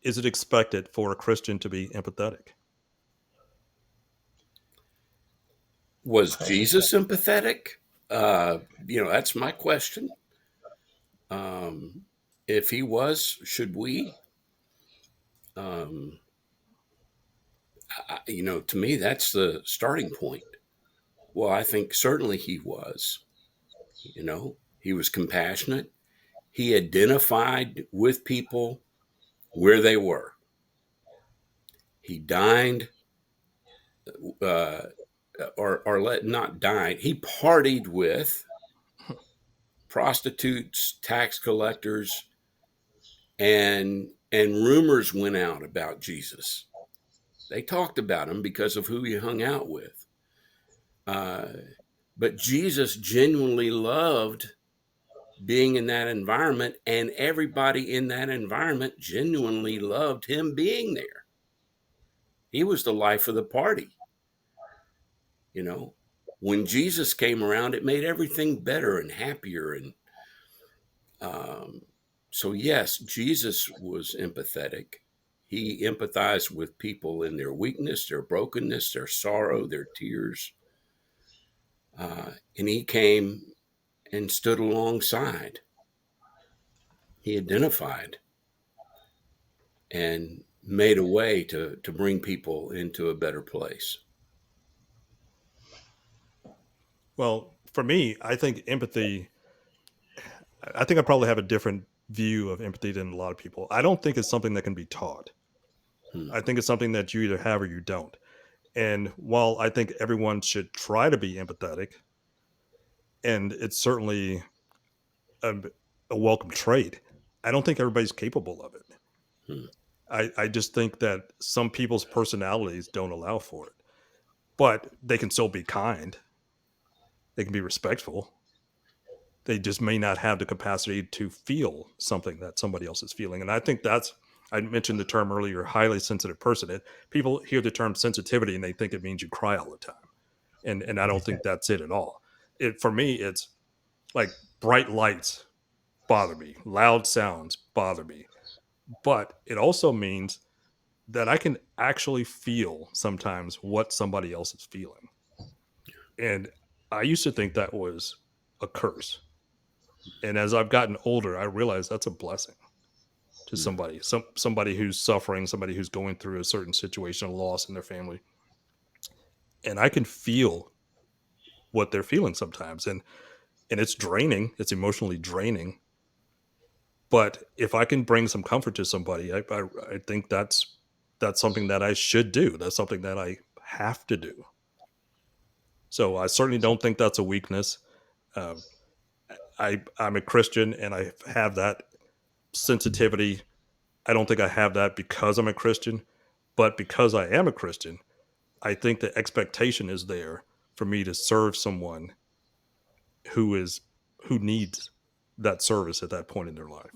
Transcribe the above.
is it expected for a Christian to be empathetic? Was Jesus empathetic? That's my question. Um, if he was, should we? Um, to me, that's the starting point. Well, I think certainly he was. He was compassionate. He identified with people where they were. He dined, uh, or let not dined. He partied with prostitutes, tax collectors, and rumors went out about Jesus. They talked about him because of who he hung out with. Uh, but Jesus genuinely loved being in that environment, and everybody in that environment genuinely loved him being there. He was the life of the party. You know, when Jesus came around, it made everything better and happier. And um, so, yes, Jesus was empathetic. He empathized with people in their weakness, their brokenness, their sorrow, their tears. And he came and stood alongside. He identified and made a way to bring people into a better place. Well, for me, I think I probably have a different view of empathy than a lot of people. I don't think it's something that can be taught. Hmm. I think it's something that you either have or you don't. And while I think everyone should try to be empathetic, and it's certainly a, a welcome trait, I don't think everybody's capable of it. Hmm. I just think that some people's personalities don't allow for it, but they can still be kind. They can be respectful. They just may not have the capacity to feel something that somebody else is feeling. And I think that's, I mentioned the term earlier, highly sensitive person. People hear the term sensitivity and they think it means you cry all the time. And I don't think that's it at all. For me, it's like bright lights bother me, loud sounds bother me. But it also means that I can actually feel sometimes what somebody else is feeling. And I used to think that was a curse. And as I've gotten older, I realize that's a blessing to Hmm. somebody who's suffering, somebody who's going through a certain situation, a loss in their family. And I can feel what they're feeling sometimes. And it's draining, it's emotionally draining. But if I can bring some comfort to somebody, I think that's something that I should do. That's something that I have to do. So I certainly don't think that's a weakness. Uh, I'm a Christian and I have that sensitivity. I don't think I have that because I'm a Christian, but because I am a Christian, I think the expectation is there for me to serve someone who is who needs that service at that point in their life.